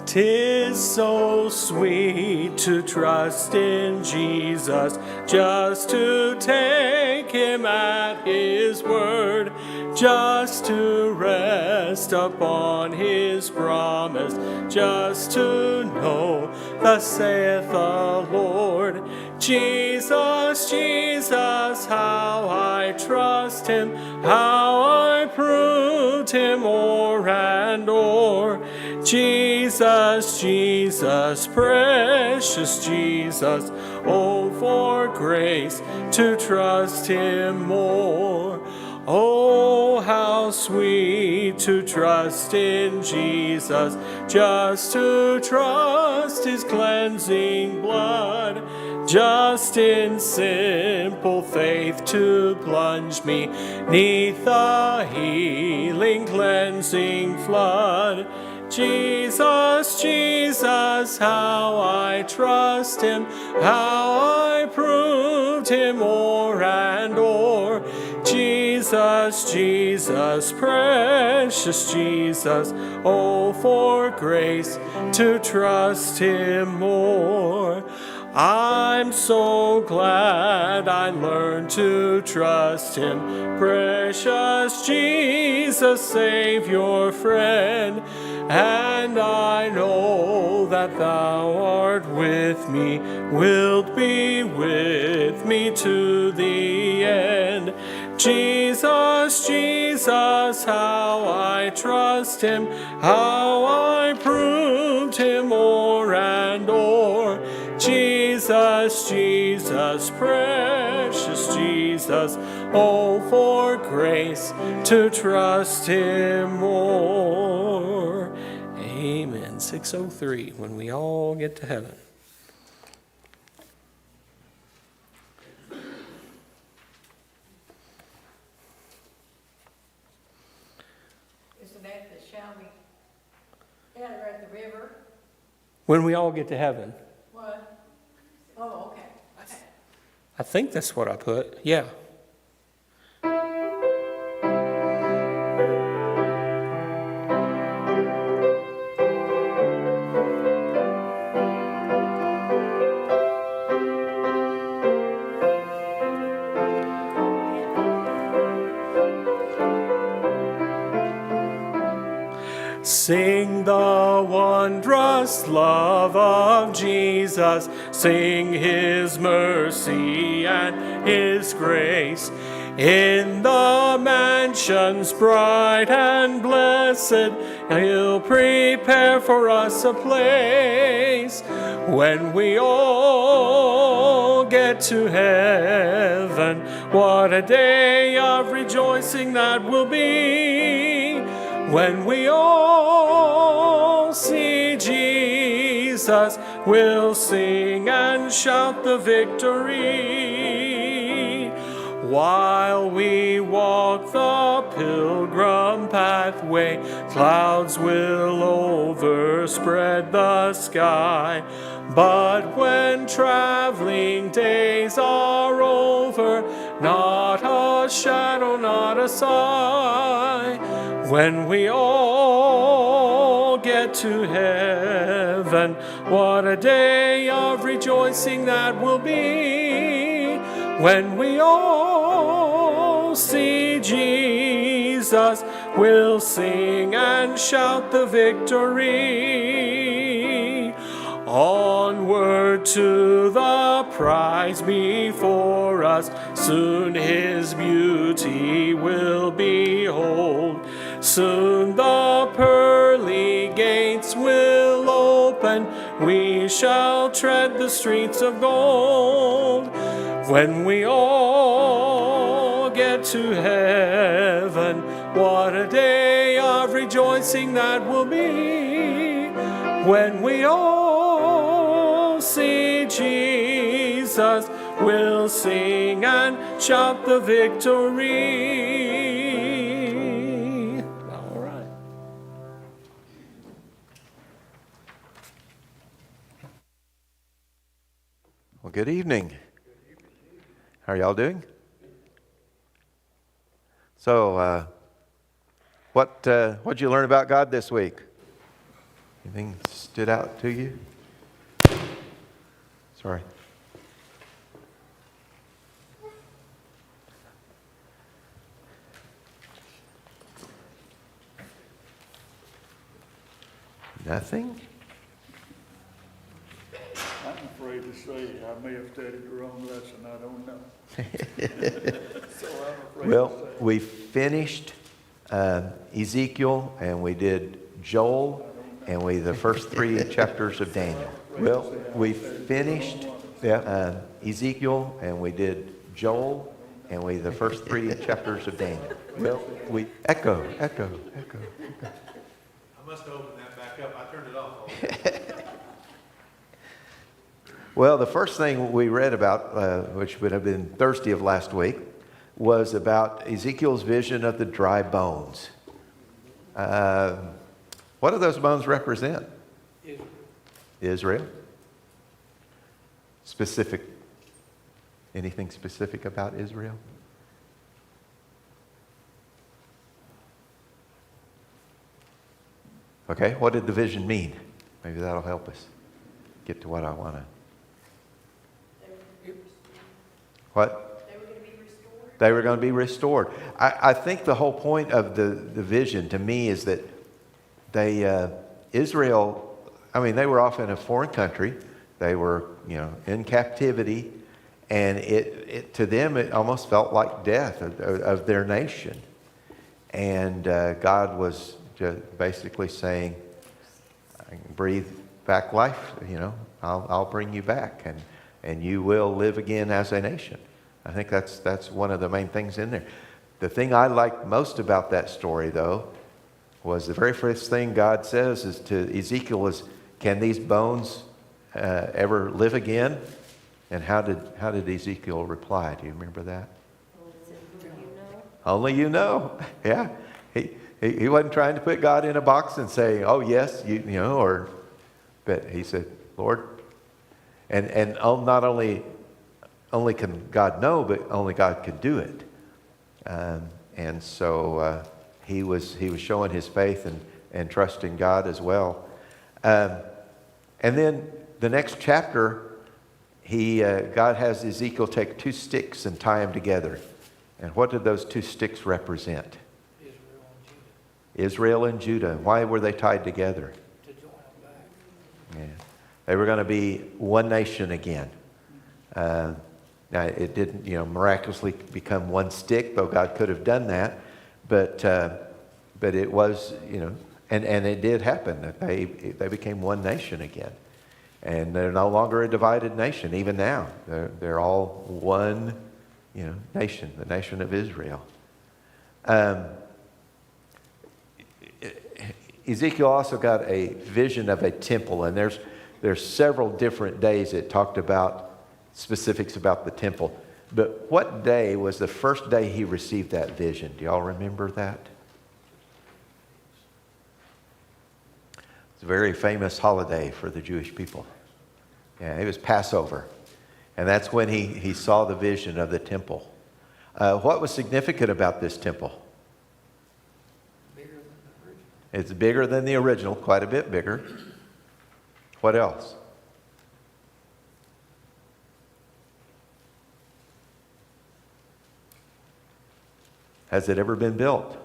'Tis so sweet to trust in Jesus, just to take him at his word, just to rest upon his promise, just to know, thus saith the Lord. Jesus, Jesus, how I trust him, how I proved him o'er and o'er. Jesus, Jesus, precious Jesus, oh, for grace to trust him more. Oh, how sweet to trust in Jesus, just to trust his cleansing blood, just in simple faith to plunge me neath the healing cleansing flood. Jesus, Jesus, how I trust him, how I proved him o'er and o'er. Jesus, Jesus, precious Jesus, oh, for grace to trust him more. I'm so glad I learned to trust him, precious Jesus, Savior, friend. And I know that thou art with me, wilt be with me to the end. Jesus, Jesus, how I trust him, how I proved him o'er and o'er. Jesus, Jesus, precious Jesus, oh, for grace to trust him more. Amen. 603, when we all get to heaven. Isn't that the shall we gather at the river? When we all get to heaven. What? Oh, okay. I think that's what I put. Yeah. Sing the wondrous love of Jesus, sing his mercy and his grace. In the mansions bright and blessed, he'll prepare for us a place. When we all get to heaven, what a day of rejoicing that will be. When we all see Jesus, we'll sing and shout the victory. While we walk the pilgrim pathway, clouds will overspread the sky. But when traveling days are over, not a shadow, not a sigh. When we all get to heaven, what a day of rejoicing that will be. When we all see Jesus, we'll sing and shout the victory. Onward to the prize before us, soon his beauty will behold. Soon the pearly gates will open, we shall tread the streets of gold. When we all get to heaven, what a day of rejoicing that will be. When we all see Jesus, we'll sing and shout the victory. All right. Well, good evening. How are y'all doing? So, what'd you learn about God this week? Anything stood out to you? Sorry. Nothing? I'm afraid to say I may have studied the wrong lesson. I don't know. So I'm afraid Well, to say. we finished Ezekiel and we did Joel and the first 3 chapters of Daniel. Well, we finished Ezekiel and we did Joel and the first 3 chapters of Daniel. Well, we echo. I must have opened that back up. I turned it off. Well, the first thing we read about, which would have been Thursday of last week, was about Ezekiel's vision of the dry bones. What do those bones represent? Israel. Specific. Anything specific about Israel? Okay, what did the vision mean? Maybe that'll help us get to what I want to. What? They were going to be restored. They were going to be restored. I think the whole point of the vision to me is that Israel, I mean, they were off in a foreign country. They were, in captivity. And to them, it almost felt like death of their nation. And God was just basically saying, I can breathe back life, I'll bring you back. And you will live again as a nation. I think that's one of the main things in there. The thing I liked most about that story, though, was the very first thing God says is to Ezekiel is, can these bones ever live again? And how did Ezekiel reply? Do you remember that? Only you know. Yeah. He wasn't trying to put God in a box and say, oh, yes, but he said, Lord, and not only can God know, but only God could do it. And so he was showing his faith and trusting God as well. And then the next chapter, God has Ezekiel take 2 sticks and tie them together. And what did those 2 sticks represent? Israel and Judah. Why were they tied together? To join them back. Yeah. They were going to be one nation again. Now, it didn't, miraculously become 1 stick, though God could have done that. But it was, and it did happen that they became one nation again. And they're no longer a divided nation, even now. They're all one, nation, the nation of Israel. Ezekiel also got a vision of a temple, and there's several different days it talked about specifics about the temple. But what day was the first day he received that vision? Do y'all remember that? It's a very famous holiday for the Jewish people. Yeah, it was Passover. And that's when he saw the vision of the temple. What was significant about this temple? It's bigger than the original, quite a bit bigger. What else? Has it ever been built?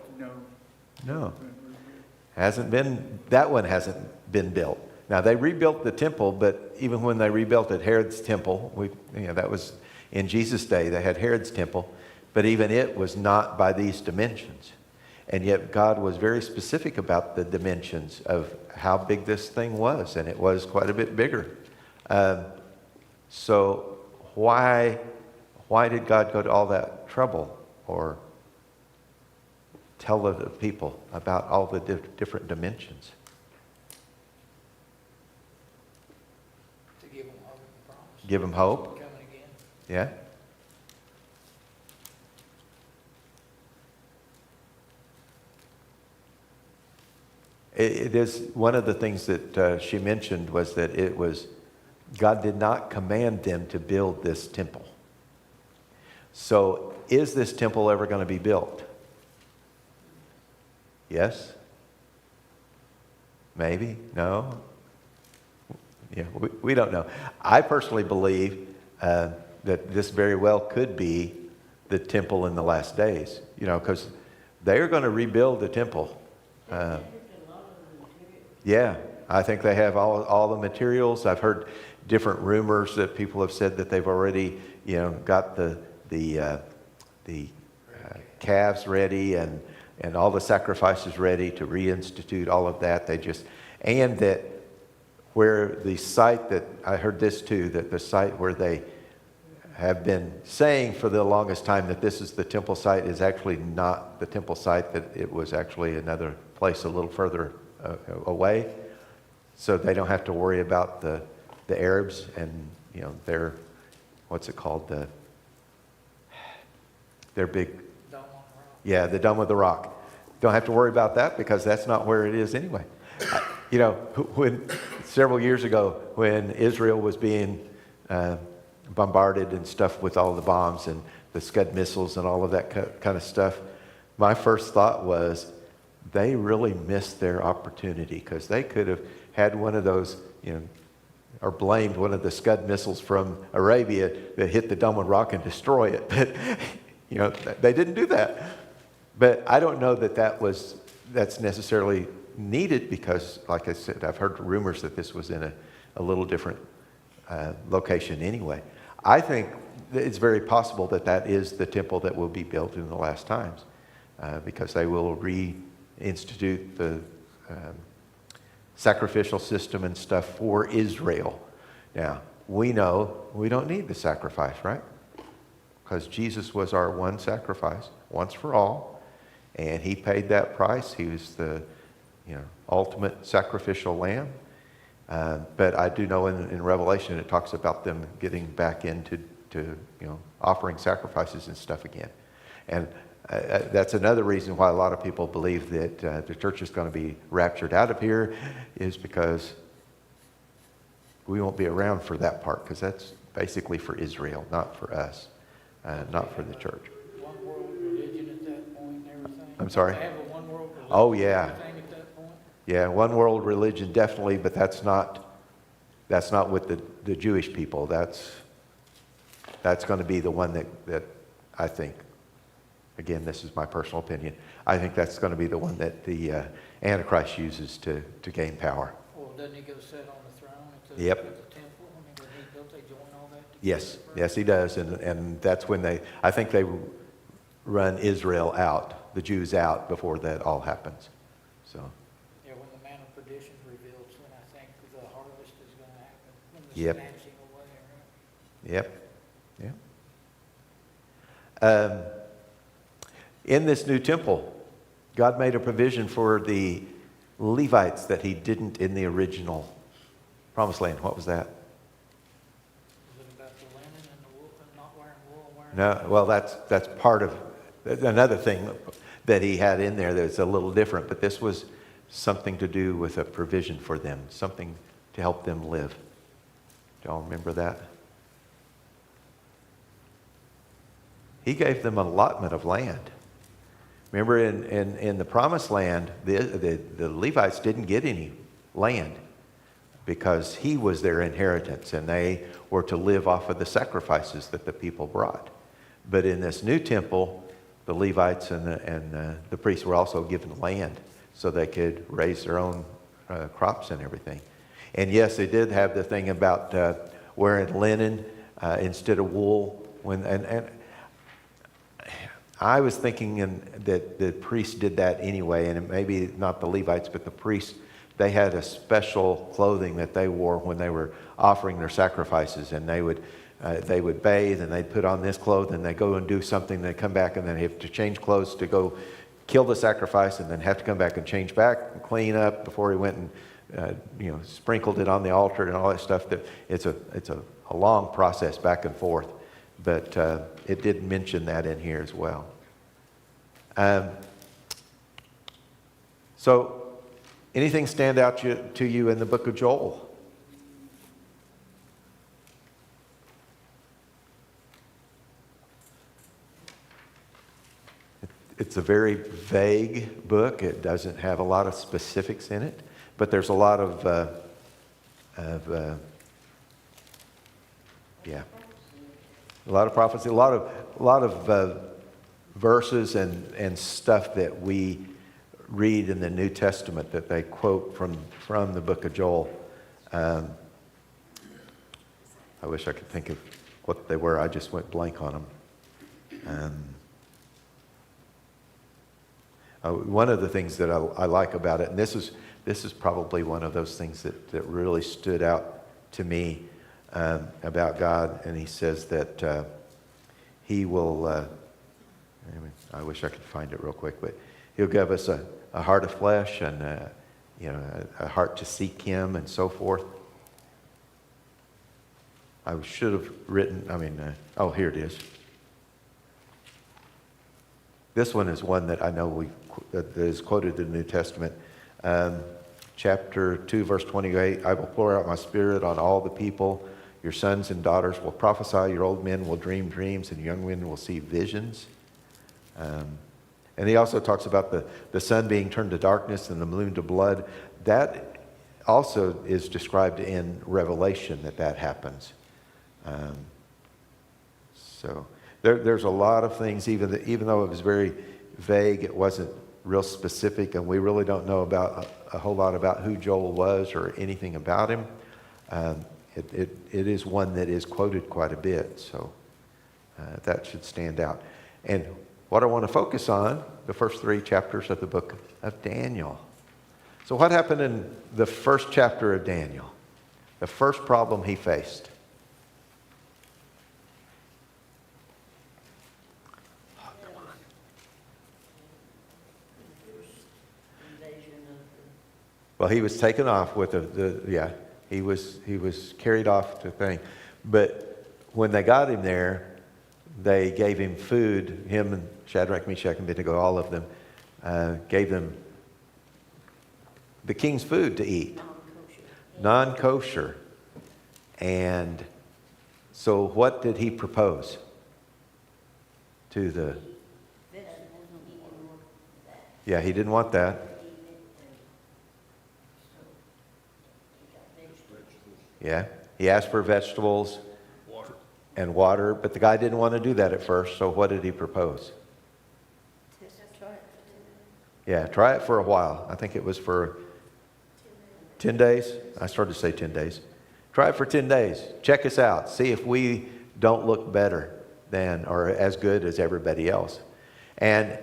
No. That one hasn't been built. Now, they rebuilt the temple, but even when they rebuilt it, Herod's temple, that was in Jesus' day, they had Herod's temple, but even it was not by these dimensions. And yet God was very specific about the dimensions of how big this thing was, and it was quite a bit bigger. So why did God go to all that trouble or tell the people about all the different dimensions? To give them hope and promise. Give them hope? Coming again. Yeah? It is one of the things that she mentioned was that God did not command them to build this temple. So is this temple ever going to be built? Yes? Maybe? No? Yeah, we don't know. I personally believe that this very well could be the temple in the last days, because they're going to rebuild the temple. Yeah, I think they have all the materials. I've heard different rumors that people have said that they've already, got the calves ready and all the sacrifices ready to reinstitute all of that. And that where the site that, I heard this too, that the site where they have been saying for the longest time that this is the temple site is actually not the temple site, that it was actually another place a little further away. So they don't have to worry about the Arabs and, their, what's it called? Their big, Dome on the rock. yeah, the Dome of the Rock. Don't have to worry about that because that's not where it is anyway. When several years ago, when Israel was being bombarded and stuff with all the bombs and the Scud missiles and all of that kind of stuff, my first thought was they really missed their opportunity because they could have had one of those, or blamed one of the Scud missiles from Arabia that hit the Dome of Rock and destroy it. But, they didn't do that. But I don't know that's necessarily needed because, like I said, I've heard rumors that this was in a little different location anyway. I think it's very possible that is the temple that will be built in the last times because they will reinstitute the sacrificial system and stuff for Israel. Now, we know we don't need the sacrifice, right? Because Jesus was our one sacrifice, once for all, and he paid that price. He was the ultimate sacrificial lamb. But I do know in Revelation it talks about them getting back into offering sacrifices and stuff again. And that's another reason why a lot of people believe that the church is going to be raptured out of here, is because we won't be around for that part, because that's basically for Israel, not for us, not for the church. One world religion at that point and everything. I'm sorry? They have a one world religion. Oh, yeah. And everything at that point. Yeah, one world religion definitely, but that's not with the Jewish people. That's going to be the one that I think, again, this is my personal opinion, I think that's going to be the one that the Antichrist uses to gain power. Well, doesn't he go sit on the throne at Yep. the temple? Don't they join all that together? Yes, he does, and that's when I think they run Israel out, the Jews out, before that all happens. So. Yeah, when the man of perdition is revealed, is when I think the harvest is going to happen. When the Yep. snatching away, right? Yep. In this new temple, God made a provision for the Levites that he didn't in the original Promised Land. What was that? Is it about the linen and the wool and not wearing wool and wearing? No, well, that's part of another thing that he had in there that's a little different, but this was something to do with a provision for them, something to help them live. Do y'all remember that? He gave them an allotment of land. Remember in the Promised Land, the Levites didn't get any land because he was their inheritance and they were to live off of the sacrifices that the people brought. But in this new temple, the Levites and the priests were also given land so they could raise their own crops and everything. And yes, they did have the thing about wearing linen instead of wool. And I was thinking that the priests did that anyway, and maybe not the Levites, but the priests, they had a special clothing that they wore when they were offering their sacrifices, and they would bathe and they'd put on this clothing, and they'd go and do something, they'd come back and then have to change clothes to go kill the sacrifice, and then have to come back and change back and clean up before he went and sprinkled it on the altar and all that stuff. That it's a long process back and forth, but it did mention that in here as well. So anything stand out to you in the book of Joel? It's a very vague book. It doesn't have a lot of specifics in it, But there's a lot of yeah, a lot of prophecy, a lot of verses and stuff that we read in the New Testament that they quote from the book of Joel. I wish I could think of what they were. I just went blank on them. One of the things that I like about it, and this is probably one of those things that really stood out to me about God, and he says that he will, I wish I could find it real quick, but he'll give us a heart of flesh and a heart to seek him and so forth. I should have written, here it is. This one is one that I know that is quoted in the New Testament. Chapter 2, verse 28, I will pour out my spirit on all the people. Your sons and daughters will prophesy. Your old men will dream dreams, and young men will see visions. And he also talks about the sun being turned to darkness and the moon to blood. That also is described in Revelation that happens. So there's a lot of things, even though it was very vague, it wasn't real specific, and we really don't know about a whole lot about who Joel was or anything about him. It is one that is quoted quite a bit, so that should stand out. And what I want to focus on, the first 3 chapters of the book of Daniel. So what happened in the first chapter of Daniel? The first problem he faced. Well, he was taken off with he was carried off to thing. But when they got him there, they gave him food, him and Shadrach, Meshach, and Abednego, all of them, gave them the king's food to eat. Non-kosher. And so what did he propose to the... Yeah, he didn't want that. Yeah, he asked for vegetables and water, but the guy didn't want to do that at first, so what did he propose? Yeah, try it for a while. I think it was for 10 days. I started to say 10 days. Try it for 10 days. Check us out. See if we don't look better than or as good as everybody else. And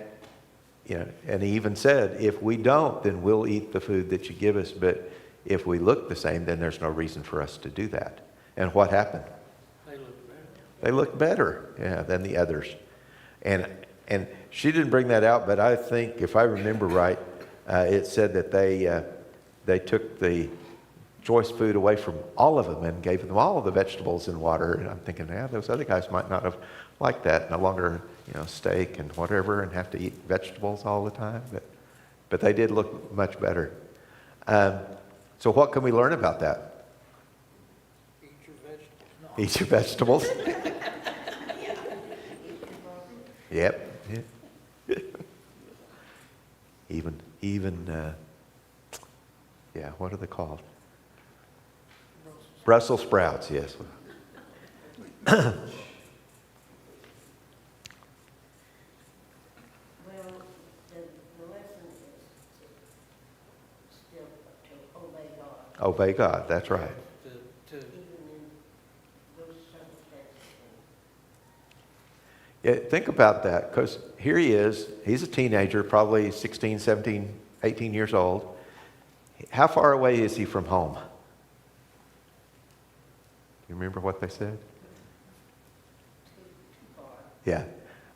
and he even said, if we don't, then we'll eat the food that you give us, but if we look the same, then there's no reason for us to do that. And what happened? They looked better, than the others. And she didn't bring that out, but I think, if I remember right, it said that they took the choice food away from all of them and gave them all of the vegetables and water. And I'm thinking, those other guys might not have liked that. No longer, steak and whatever, and have to eat vegetables all the time. But they did look much better. So what can we learn about that? Eat your vegetables. No. Eat your vegetables. Yep. Yeah. even what are they called? Brussels sprouts, yes. Well, the lesson is still to obey God. Obey God, that's right. Even in those circumstances. Yeah, think about that, because here he is. He's a teenager, probably 16, 17, 18 years old. How far away is he from home? You remember what they said? Too far. Yeah,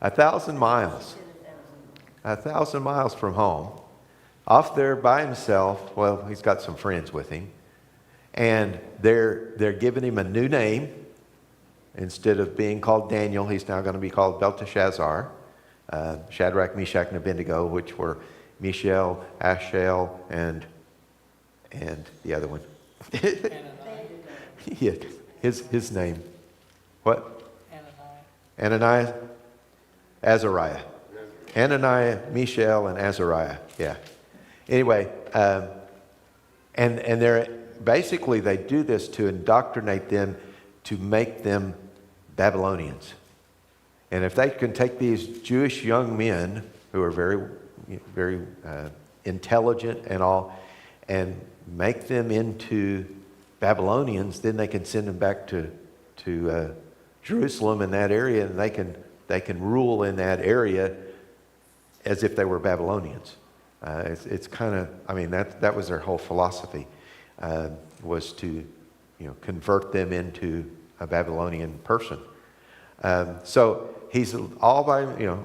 1,000 miles. 1,000 miles from home. Off there by himself. Well, he's got some friends with him. And they're giving him a new name. Instead of being called Daniel, he's now going to be called Belteshazzar. Shadrach, Meshach, and Abednego, which were Mishael, Ashel, and the other one. Yeah, his name. What? Ananias. Azariah. Ananias, Mishael, and Azariah. Yeah. Anyway, And basically they do this to indoctrinate them, to make them Babylonians. And if they can take these Jewish young men who are very intelligent and all, and make them into Babylonians, then they can send them back to Jerusalem in that area, and they can rule in that area as if they were Babylonians. It's kind of, I mean, that was their whole philosophy, was to, convert them into a Babylonian person. So he's all by,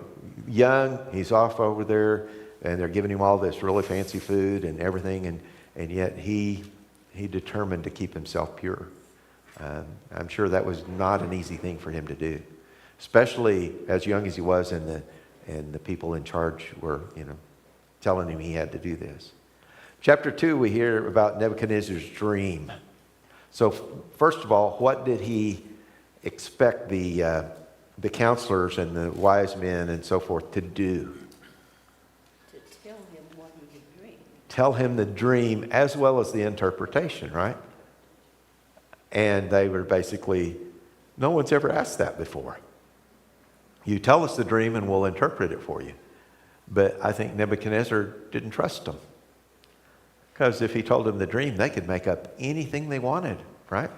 young, he's off over there, and they're giving him all this really fancy food and everything, and yet he determined to keep himself pure. I'm sure that was not an easy thing for him to do, especially as young as he was, and the people in charge were, telling him he had to do this. Chapter 2, we hear about Nebuchadnezzar's dream. So first of all, what did he expect the counselors and the wise men and so forth to do? To tell him what he had dreamed. Tell him the dream as well as the interpretation, right? And they were basically, no one's ever asked that before. You tell us the dream and we'll interpret it for you. But I think Nebuchadnezzar didn't trust them. Because if he told them the dream, they could make up anything they wanted, right?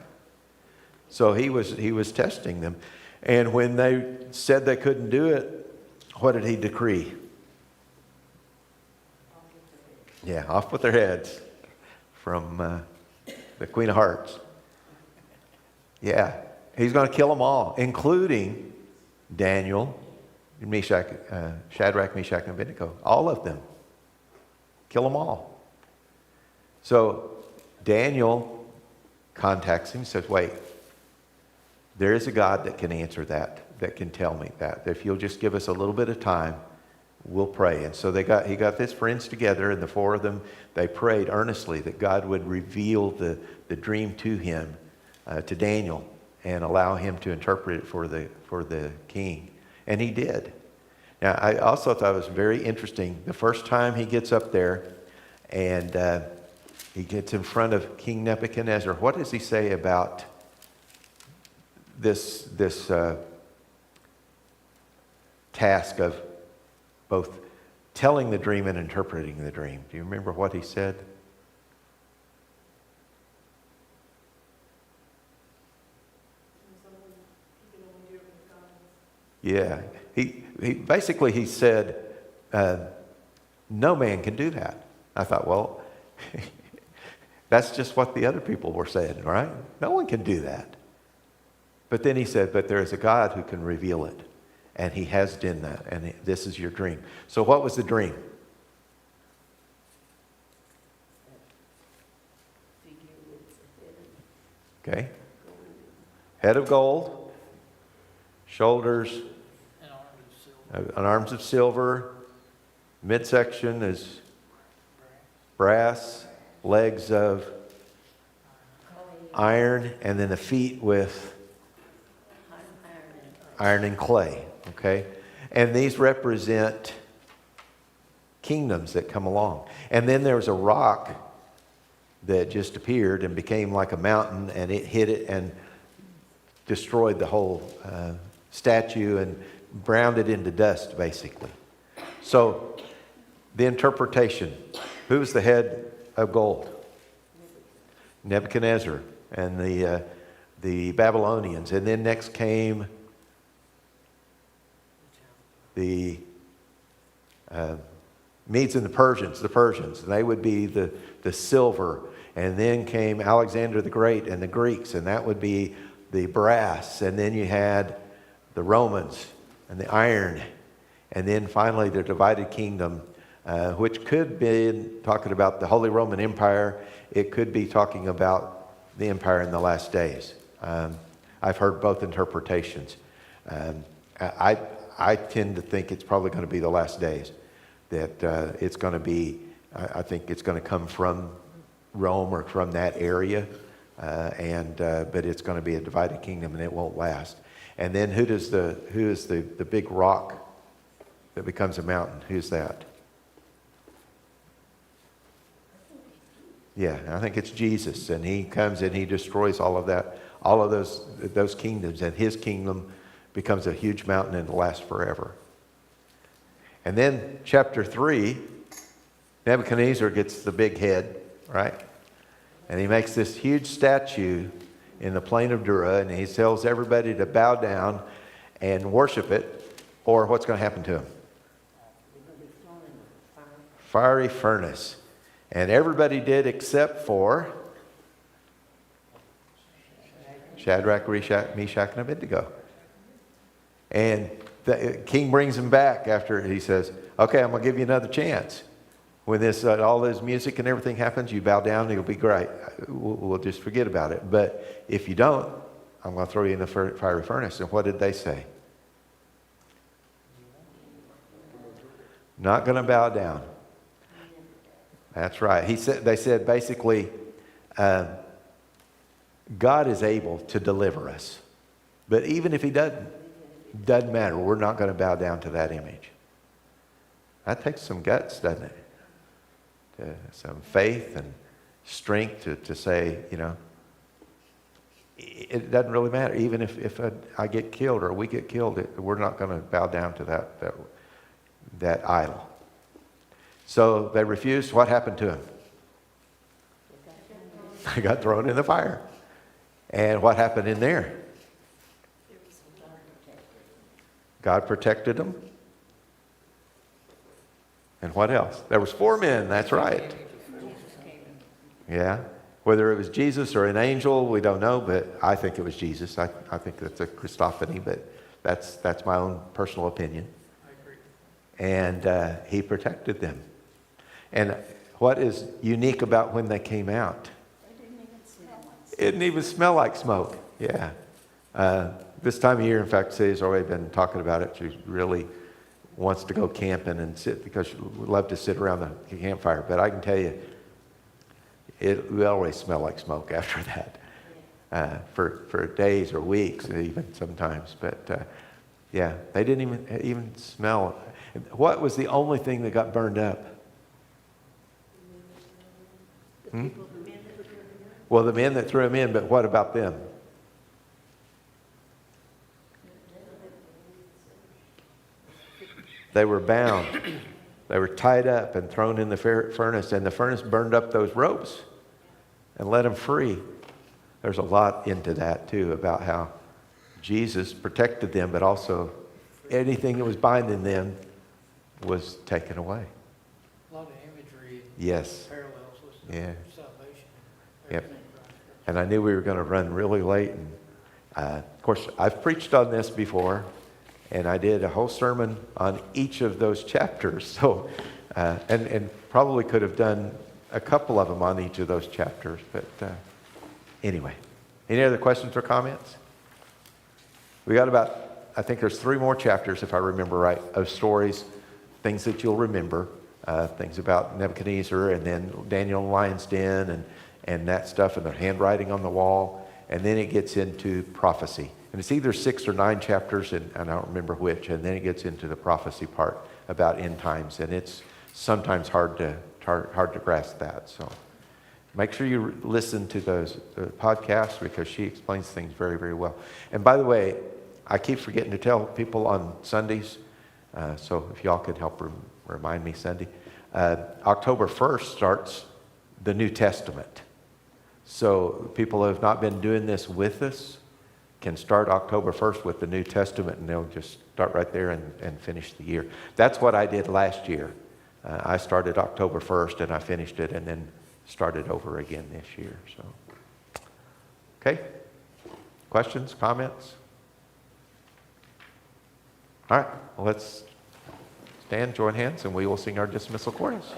So he was testing them. And when they said they couldn't do it, what did he decree? Yeah, off with their heads from the Queen of Hearts. Yeah, he's going to kill them all, including Daniel, Shadrach, Meshach, and Abednego. All of them. Kill them all. So Daniel contacts him, says, wait, there is a God that can answer that can tell me that. If you'll just give us a little bit of time, we'll pray. And so he got his friends together, and the four of them, they prayed earnestly that God would reveal the dream to him, to Daniel, and allow him to interpret it for the king. And he did. Now, I also thought it was very interesting. The first time he gets up there and he gets in front of King Nebuchadnezzar, what does he say about this task of both telling the dream and interpreting the dream? Do you remember what he said? Yeah, he basically he said, no man can do that. I thought, well, that's just what the other people were saying, right? No one can do that. But then he said, but there is a God who can reveal it. And he has done that. And this is your dream. So what was the dream? Okay. Head of gold, shoulders, and arms of silver. Midsection is brass, legs of iron, and then the feet with iron and clay. Okay? And these represent kingdoms that come along. And then there was a rock that just appeared and became like a mountain, and it hit it and destroyed the whole statue and ground it into dust, basically. So the interpretation, who's the head of gold? Nebuchadnezzar and the Babylonians. And then next came the Medes and the Persians, and they would be the silver. And then came Alexander the Great and the Greeks, and that would be the brass. And then you had the Romans and the iron. And then finally the divided kingdom, which could be talking about the Holy Roman Empire. It could be talking about the empire in the last days. I've heard both interpretations. I tend to think it's probably going to be the last days. That it's going to be, I think it's going to come from Rome or from that area, but it's going to be a divided kingdom and it won't last. And then who is the big rock that becomes a mountain? Who's that? Yeah, I think it's Jesus, and he comes and he destroys all of that, all of those kingdoms, and his kingdom becomes a huge mountain and lasts forever. And then chapter 3, Nebuchadnezzar gets the big head, right? And he makes this huge statue in the plain of Dura, and he tells everybody to bow down and worship it, or what's going to happen to him? Fiery furnace. And everybody did except for Shadrach, Meshach, and Abednego. And the king brings him back after he says, okay, I'm going to give you another chance. When this all this music and everything happens, you bow down, it'll be great. We'll just forget about it. But if you don't, I'm going to throw you in the fiery furnace. And what did they say? Not going to bow down. That's right. They said basically, God is able to deliver us. But even if he doesn't matter. We're not going to bow down to that image. That takes some guts, doesn't it? Some faith and strength to say, it doesn't really matter. Even if I get killed or we get killed, we're not going to bow down to that idol. So they refused. What happened to him? They got thrown in the fire. And what happened in there? God protected them. And what else? There was 4 men, that's right. Yeah. Whether it was Jesus or an angel, we don't know, but I think it was Jesus. I think that's a Christophany, but that's my own personal opinion. I agree. And he protected them. And what is unique about when they came out? It didn't even smell like smoke. Yeah. This time of year, in fact, Sadie's already been talking about it. She really wants to go camping and sit because she would love to sit around the campfire. But I can tell you, we always smell like smoke after that for days or weeks, even sometimes. But yeah, they didn't even smell. What was the only thing that got burned up? Well, the men that threw him in, but what about them? They were bound. They were tied up and thrown in the furnace, and the furnace burned up those ropes and let them free. There's a lot into that, too, about how Jesus protected them, but also anything that was binding them was taken away. A lot of imagery and Yes. parallels with Yeah. salvation. Yep. Everything. And I knew we were going to run really late. And of course, I've preached on this before, and I did a whole sermon on each of those chapters. So, and probably could have done a couple of them on each of those chapters. But anyway, any other questions or comments? We got I think there's 3 more chapters, if I remember right, of stories, things that you'll remember, things about Nebuchadnezzar, and then Daniel in the lion's den, and that stuff, and the handwriting on the wall. And then it gets into prophecy. And it's either 6 or 9 chapters, and I don't remember which. And then it gets into the prophecy part about end times. And it's sometimes hard to grasp that. So make sure you listen to those podcasts, because she explains things very, very well. And by the way, I keep forgetting to tell people on Sundays, so if y'all could help remind me Sunday. October 1st starts the New Testament. So people who have not been doing this with us can start October 1st with the New Testament, and they'll just start right there and finish the year. That's what I did last year. I started October 1st, and I finished it, and then started over again this year. So, okay? Questions, comments? All right, well, let's stand, join hands, and we will sing our dismissal chorus.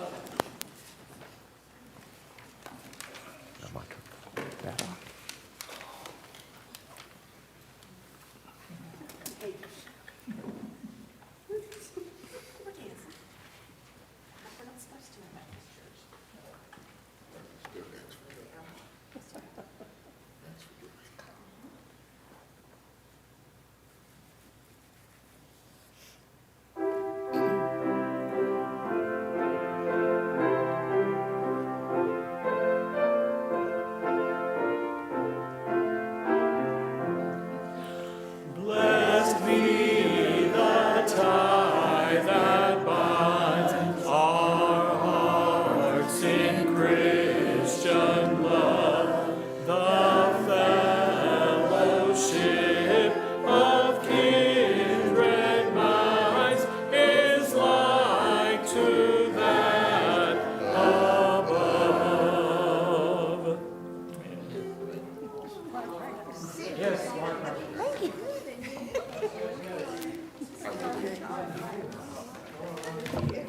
Yeah.